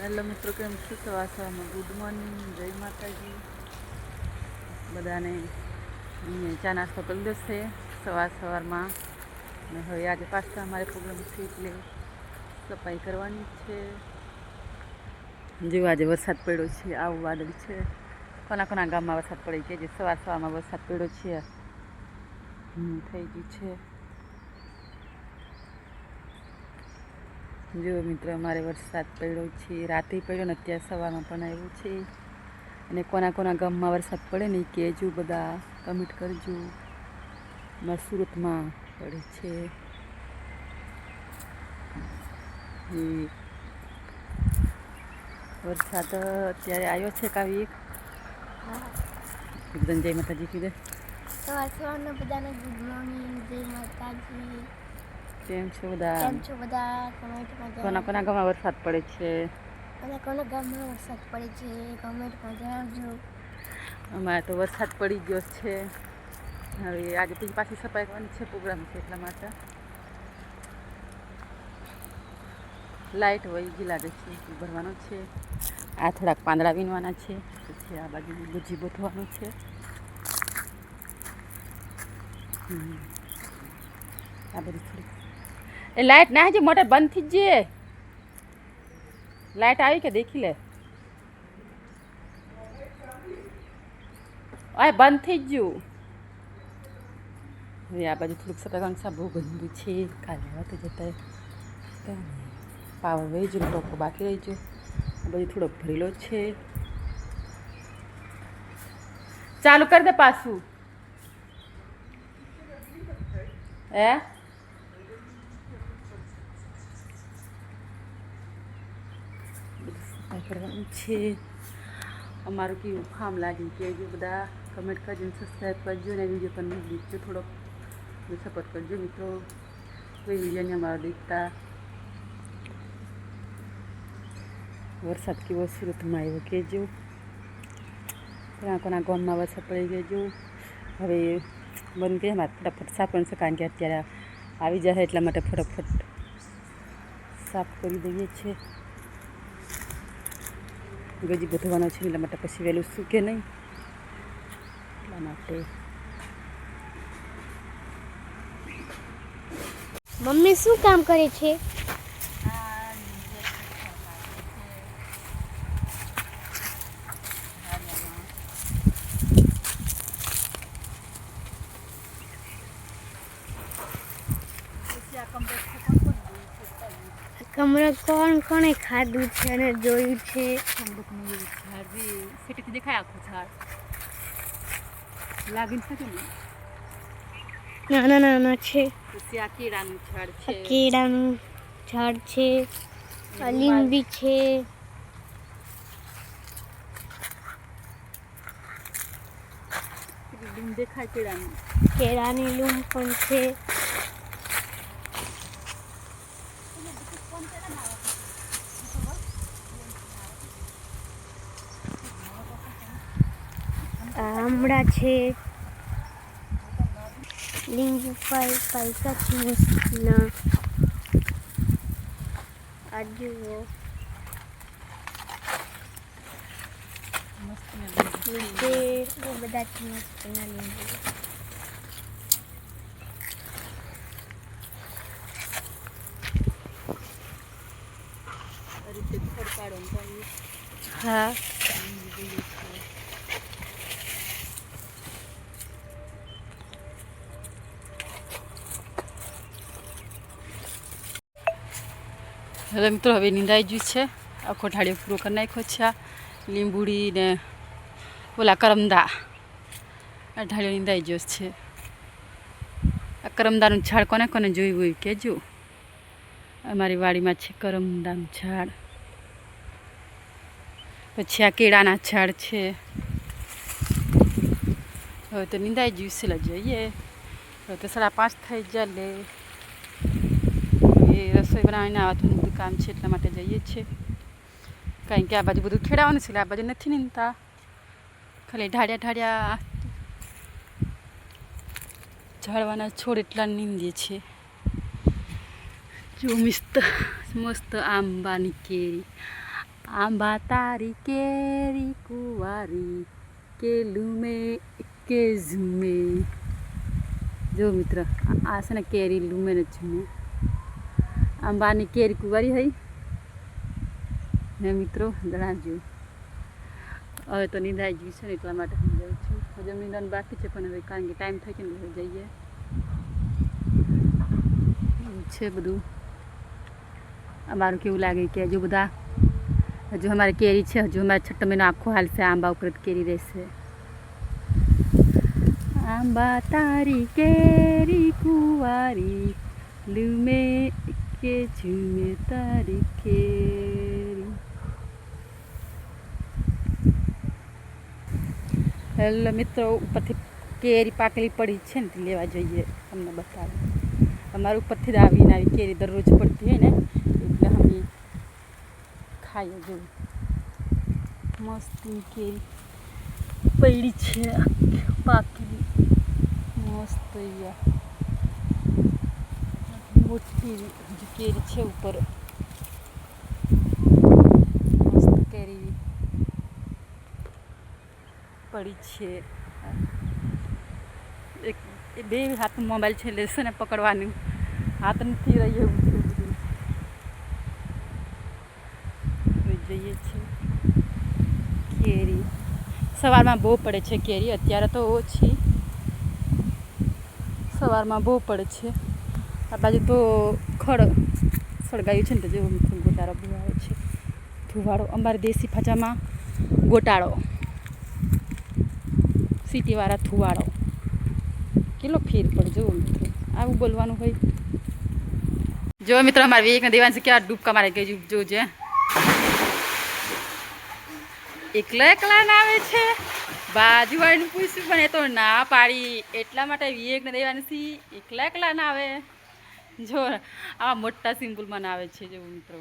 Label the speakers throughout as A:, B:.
A: Hello મિત્રો, કેમ છો? સવારમાં ગુડ મોર્નિંગ, જય માતાજી બધાને. અહીંયા ચા નાસ્તો કરી લીધો છે સવારમાં. અને હવે આજે પાછા અમારે પ્રોગ્રામ છે એટલે સફાઈ કરવાની છે. જેવો આજે વરસાદ પડ્યો છે, આવું વાદળ છે. કોના ગામમાં વરસાદ પડે કે જે સવારમાં વરસાદ પડ્યો છે. થઈ ગયું છે. જો મિત્રો, અમારે વરસાદ પડ્યો છે, રાતે પડ્યો ને અત્યારે સવારમાં પણ આવ્યો છે. અને કોના ગામમાં વરસાદ પડે ને એ કહેજો, બધા કમેન્ટ કરજો. અમારા સુરતમાં પડે છે. વરસાદ અત્યારે આવ્યો છે કાવી એકદમ. જય માતાજી કીધે.
B: સવારના બધાને ગુડ મોર્નિંગ, જય માતાજી.
A: કેમ છો બધા? કોના ગામમાં વરસાદ પડે છે?
B: કોના ગામમાં વરસાદ પડે છે કમેન્ટમાં જણાવજો.
A: અમારે તો વરસાદ પડી ગયો છે. હવે આજે પછી પાછી સફાઈ કરવાની છે, પ્રોગ્રામ છે એટલા માટે. લાઇટ વહી ગઈ લાગે છે, ભરવાનો છે. આ થોડાક પાંદડા વીણવાના છે, પછી આ બાજુ ગુજી ગોઠવાનું છે. આ બધી થોડી એ લાઇટ ના હજી મોટર બંધ થઈ જ જઈએ. લાઇટ આવી કે દેખી લે. આ બંધ થઈ ગયું. હવે આ બાજુ થોડુંક સફાઈ બહુ ગંદુ છે. કાલે આવતો જતા પાવર વહી ગયો, ટોકો બાકી રહી ગયો. આ બધું થોડોક ભરેલો છે. ચાલુ કરી દે પાછું. સફાઈ કરવાની છે. અમારું કેવું કામ લાગ્યું કહેજો, બધા કમેન્ટ કરજો, સબસ્ક્રાઈબ કરજો ને વિડીયો પણ દેખજો, થોડોક સપોર્ટ કરજો મિત્રો. કોઈ વિડીયોને અમારા દેખતા. વરસાદ કેવો સુરતમાં આવ્યો કહેજો. કોના ગામમાં વરસાદ પડી ગયો. હવે બંધ કરીએ, મારે ફટાફટ સાફ કરવાનું છે, કારણ કે અત્યારે આવી જાય એટલા માટે ફટાફટ સાફ કરી દઈએ છીએ. ગજી ગોઠવવાનો છે એટલા માટે, પછી વહેલું સૂકે નહીં એટલા માટે.
B: મમ્મી શું કામ કરે છે? કમરા કોણે ખાધું છે અને જોયું છે?
A: સેટેથી દેખાય આખું ઝાડ લાગીને છે ને,
B: નાના છે.
A: પછી આ કેળાનું ઝાડ છે.
B: કેળાનું ઝાડ છે, લીંબી છે.
A: લૂમ દેખાય
B: કેળાની લૂમ પણ છે. આમળા છે, લીંબુ પૈસા છે મસ્તના. આ જુઓ બધા છે મસ્તના લીંબુ. હા,
A: હવે મિત્રો હવે નીંદાઈ ગયું છે. આખો ઢાળીઓ પૂરો કરી નાખ્યો છે. આ લીંબુડી ને ઓલા કરમદા, આ ઢાળીઓ નીંદાઈ ગયો છે. આ કરમદાનું ઝાડ કોને જોયું હોય કહેજો. અમારી વાડીમાં છે કરમદાનું ઝાડ. પછી આ કેળાના ઝાડ છે. હવે તો નીંદાઈ ગયું છે, જોઈએ. હવે તો 5:30 થઈ જાય લે. એ રસોઈ બનાવીને આવવાનું બધું કામ છે એટલા માટે જઈએ છીએ, કારણ કે આ બાજુ બધું ખેડાવાનું છે. આ બાજુ નથી નીંદતા, ખાલી ઢાળિયા ઝાડવાના છોડ એટલા નીંદીએ છીએ. જો મસ્ત આંબાની કેરી, આંબા તારી કેરી કુંવારી કે લૂમે કે ઝૂમે. જો મિત્ર આ છે ને કેરી લૂમે ને ઝૂમે. આંબાની કેરી કુંવારી હોય ને મિત્રો જણાવજો. હવે તો નિંદાઈ ગયું છે ને એટલા માટે હું જાઉં છું. હજુ નિંદવાનું બાકી છે પણ હવે કારણ કે ટાઈમ થાય છે ને હવે જઈએ. એવું છે બધું. અમારું કેવું લાગે કે હજુ બધા હજુ અમારે કેરી છે. હજુ અમારે 6 મહિનો આખો હાલશે. આંબા ઉપર જ કેરી રહેશે. આંબા તારી કેરી કુંવારી લૂમે કે ઝૂમે તારી કેરી. હેલો મિત્રો, ઉપરથી કેરી પાકેલી પડી છે ને તે લેવા જઈએ. તમને બતાવું. અમારે ઉપરથી જ આવીને આવી કેરી દરરોજ પડતી હોય ને એટલે અમે ખાઈએ. જો મસ્ત કેરી પડી છે પાકેલી મસ્ત. મોટી હજુ કેરી છે ઉપર. મસ્ત કેરી પડી છે. એક બે હાથ મોબાઈલ છે લેશે ને પકડવાનું હાથ નથી રહ્યો એવું બધું. જઈએ છીએ. કેરી સવારમાં બહુ પડે છે કેરી. અત્યારે તો ઓછી. સવારમાં બહુ પડે છે. આ બાજુ તો ખડ સળગાયું છે ને તો જેવું ગોટાળો બહુ આવે છે. ધુવાળો અમારે દેશી ભાષામાં ગોટાળો, સિટીવાળા ધુવાળો. કેટલો ફેર પડે જો મિત્રો. આવું બોલવાનું હોય. જો મિત્રો અમારે વિવેકના દેવાંશી કેવા ડૂબકા મારે ગઈ જોજે. એકલા ના આવે છે. બાજુવાળીને પૂછ્યું પણ એ તો ના પાડી. એટલા માટે વિવેકના દેવાંશી એકલા ના આવે. જો આવા મોટા સિમ્પલમાં ના આવે છે. જો મિત્રો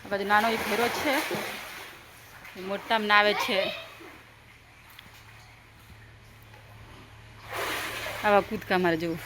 A: આ બાજુ નાનો એક ઘેરો છે મોટામાં ના આવે છે. આવા કૂદકા મારે જવું.